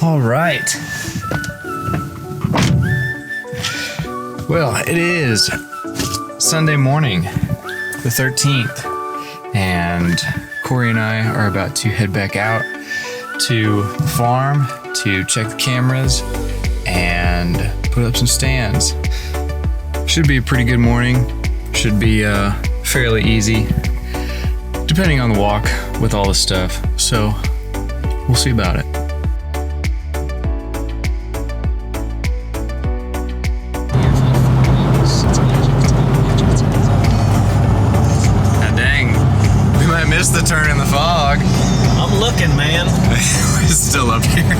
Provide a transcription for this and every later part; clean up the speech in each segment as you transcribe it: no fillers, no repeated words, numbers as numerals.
All right. Well, it is Sunday morning, the 13th, and Corey and I are about to head back out to the farm to check the cameras and put up some stands. Should be a pretty good morning. Should be fairly easy, depending on the walk with all this stuff. So we'll see about it. Missed the turn in the fog. I'm looking, man. We're still up here.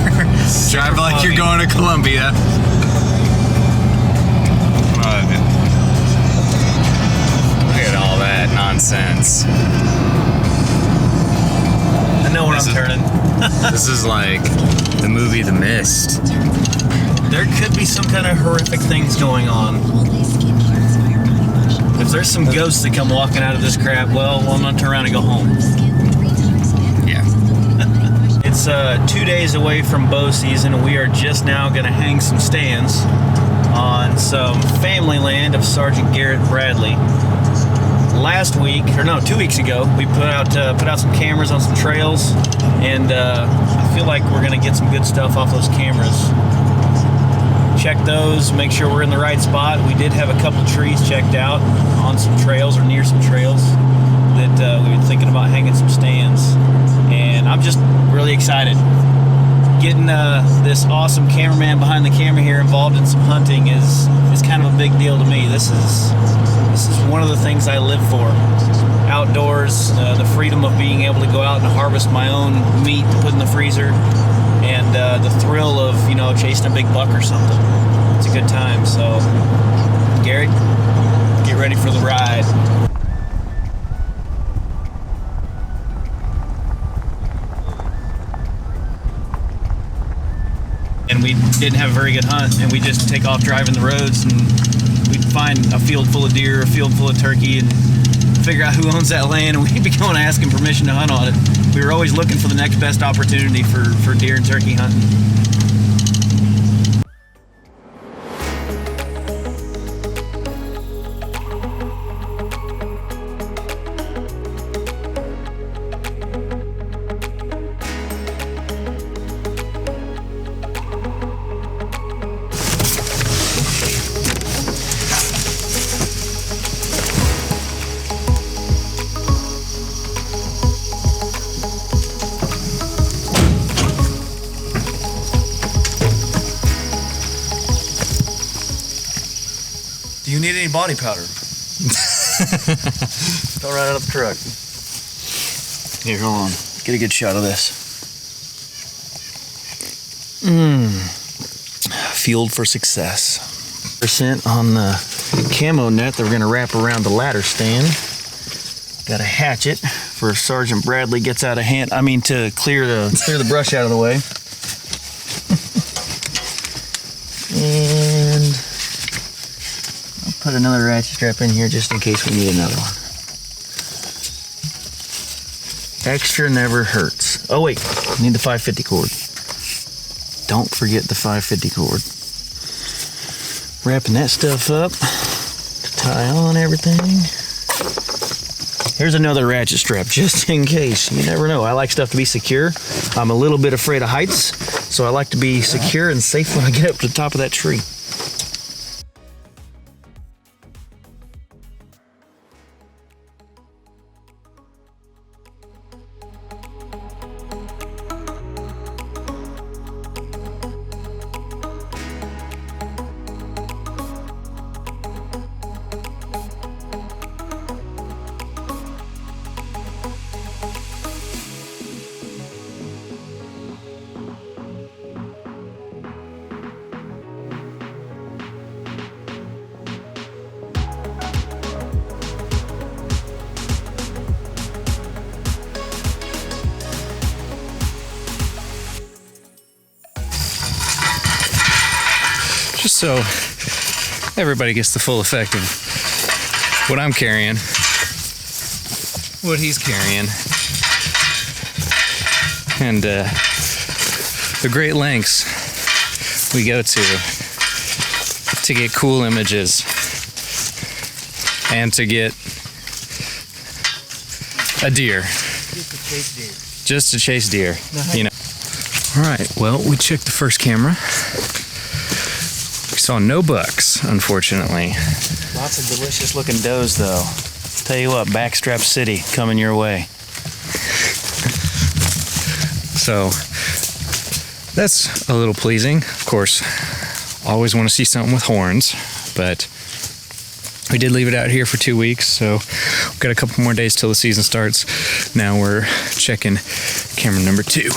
Drive like you're going to Columbia. Look at all that nonsense. I know where I'm turning. This is like the movie The Mist. There could be some kind of horrific things going on. If there's some ghosts that come walking out of this crap, well, I'm gonna turn around and go home. Yeah. It's 2 days away from bow season, and we are just now gonna hang some stands on some family land of Sergeant Garrett Bradley. Last week, or no, 2 weeks ago, we put out some cameras on some trails, and I feel like we're gonna get some good stuff off those cameras. Check those, make sure we're in the right spot. We did have a couple trees checked out on some trails or near some trails that we were thinking about hanging some stands. And I'm just really excited. Getting this awesome cameraman behind the camera here involved in some hunting is kind of a big deal to me. This is one of the things I live for. Outdoors, the freedom of being able to go out and harvest my own meat to put in the freezer. And the thrill of, chasing a big buck or something. It's a good time. So, Garrett, get ready for the ride. And we didn't have a very good hunt, and we just take off driving the roads, and we'd find a field full of deer, a field full of turkey, and figure out who owns that land, and we'd be going asking permission to hunt on it. We were always looking for the next best opportunity for deer and turkey hunting. Do you need any body powder? Fell right out of the truck. Here, hold on. Get a good shot of this. Field for success. % on the camo net that we're gonna wrap around the ladder stand. Got a hatchet for if Sergeant Bradley gets out of hand. I mean, to clear the brush out of the way. And put another ratchet strap in here just in case we need another one. Extra never hurts. Oh wait, need the 550 cord. Don't forget the 550 cord. Wrapping that stuff up to tie on everything. Here's another ratchet strap just in case. You never know. I like stuff to be secure. I'm a little bit afraid of heights, so I like to be secure and safe when I get up to the top of that tree. just so everybody gets the full effect of what I'm carrying, what he's carrying, and the great lengths we go to get cool images and to get a deer. Just to chase deer. You know. All right, well, we checked the first camera. We saw no bucks, unfortunately. Lots of delicious looking does, though. Tell you what, Backstrap City coming your way. So that's a little pleasing. Of course, always want to see something with horns, but we did leave it out here for 2 weeks, so we've got a couple more days till the season starts. Now we're checking camera number 2.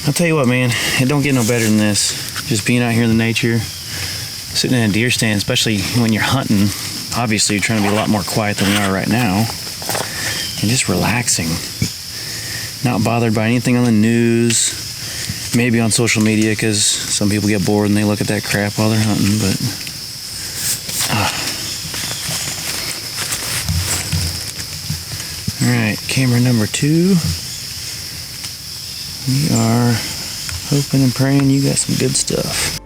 I'll tell you what, man, it don't get no better than this. Just being out here in the nature, sitting in a deer stand, especially when you're hunting. Obviously, you're trying to be a lot more quiet than we are right now. And just relaxing. Not bothered by anything on the news. Maybe on social media, because some people get bored and they look at that crap while they're hunting, but... Alright, camera number 2. We are hoping and praying you got some good stuff.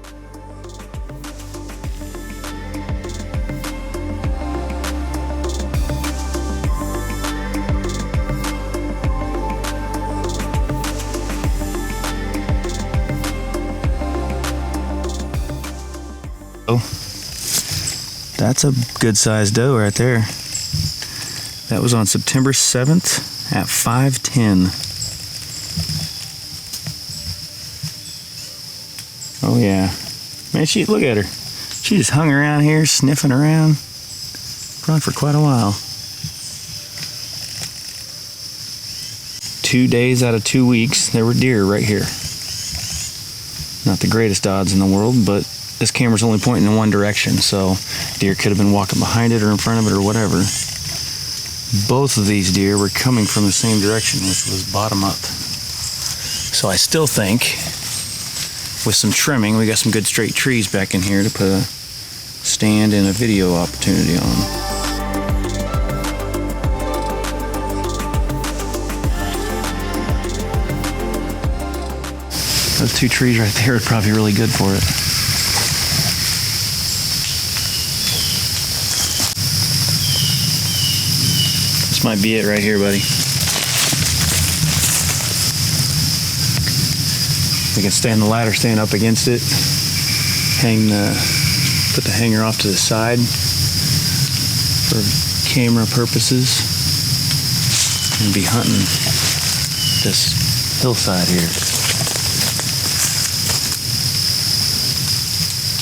Oh, that's a good sized doe right there. That was on September 7th at 5:10. Oh yeah, man, look at her. She just hung around here sniffing around, probably for quite a while. 2 days out of 2 weeks, there were deer right here. Not the greatest odds in the world, but this camera's only pointing in one direction, so deer could have been walking behind it or in front of it or whatever. Both of these deer were coming from the same direction, which was bottom up. So I still think, with some trimming, we got some good straight trees back in here to put a stand and a video opportunity on. Those 2 trees right there would probably be really good for it. This might be it right here, buddy. We can stand the ladder, stand up against it, put the hanger off to the side for camera purposes, and be hunting this hillside here.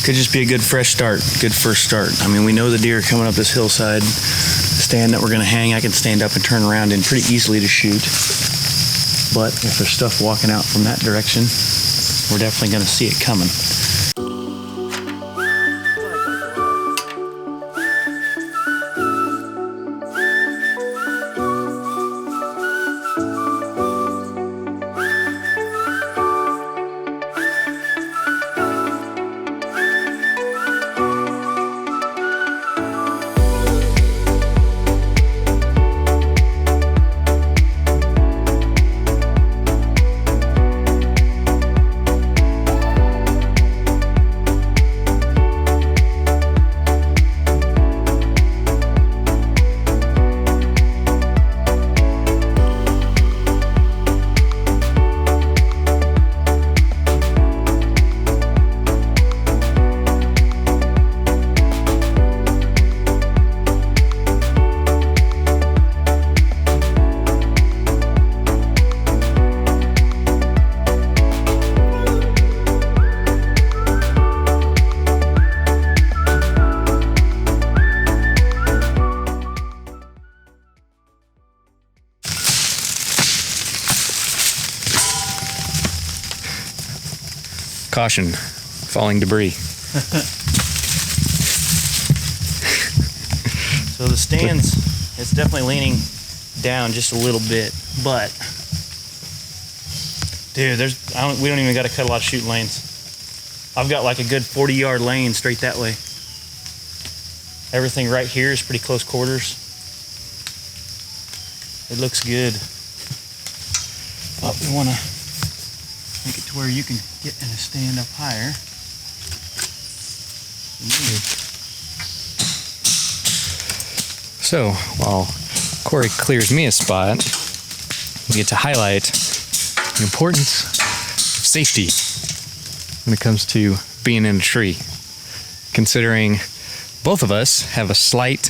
Could just be a good fresh start, good first start. I mean, we know the deer are coming up this hillside. The stand that we're gonna hang, I can stand up and turn around in pretty easily to shoot. But if there's stuff walking out from that direction, we're definitely going to see it coming. Caution, falling debris. So the stands, it's definitely leaning down just a little bit, but dude, we don't even got to cut a lot of shooting lanes. I've got like a good 40-yard lane straight that way. Everything right here is pretty close quarters. It looks good. But we want to make it to where you can get in a stand up higher. So while Corey clears me a spot, we get to highlight the importance of safety when it comes to being in a tree. Considering both of us have a slight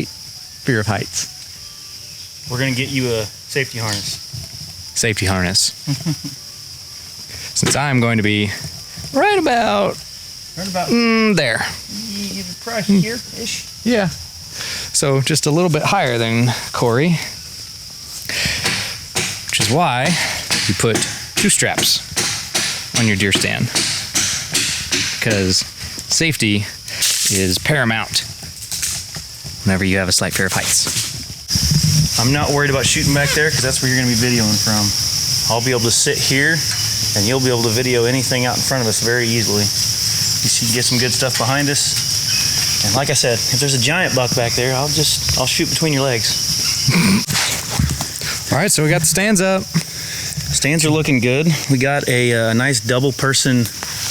fear of heights. We're gonna get you a safety harness. Safety harness. Since I'm going to be right about there. Probably here-ish. Yeah. So just a little bit higher than Corey, which is why you put 2 straps on your deer stand, because safety is paramount whenever you have a slight fear of heights. I'm not worried about shooting back there because that's where you're going to be videoing from. I'll be able to sit here and you'll be able to video anything out in front of us very easily. You see, get some good stuff behind us. And like I said, if there's a giant buck back there, I'll shoot between your legs. All right, so we got the stands up. Stands are looking good. We got a nice double person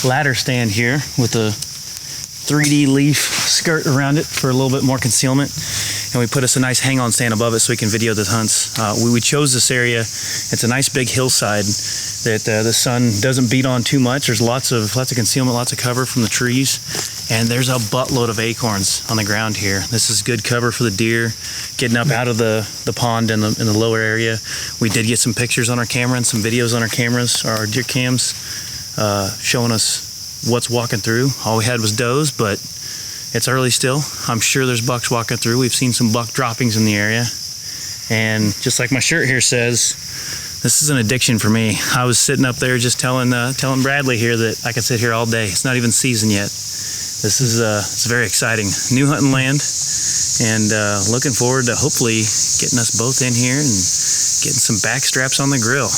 ladder stand here with a 3D leaf skirt around it for a little bit more concealment. And we put us a nice hang-on stand above it so we can video the hunts. We chose this area. It's a nice big hillside that the sun doesn't beat on too much. There's lots of concealment, lots of cover from the trees. And there's a buttload of acorns on the ground here. This is good cover for the deer, getting up out of the pond in the lower area. We did get some pictures on our camera and some videos on our cameras, our deer cams, showing us what's walking through. All we had was does, but it's early still. I'm sure there's bucks walking through. We've seen some buck droppings in the area. And just like my shirt here says, this is an addiction for me. I was sitting up there just telling Bradley here that I could sit here all day. It's not even season yet. This is it's very exciting. New hunting land, and looking forward to hopefully getting us both in here and getting some back straps on the grill.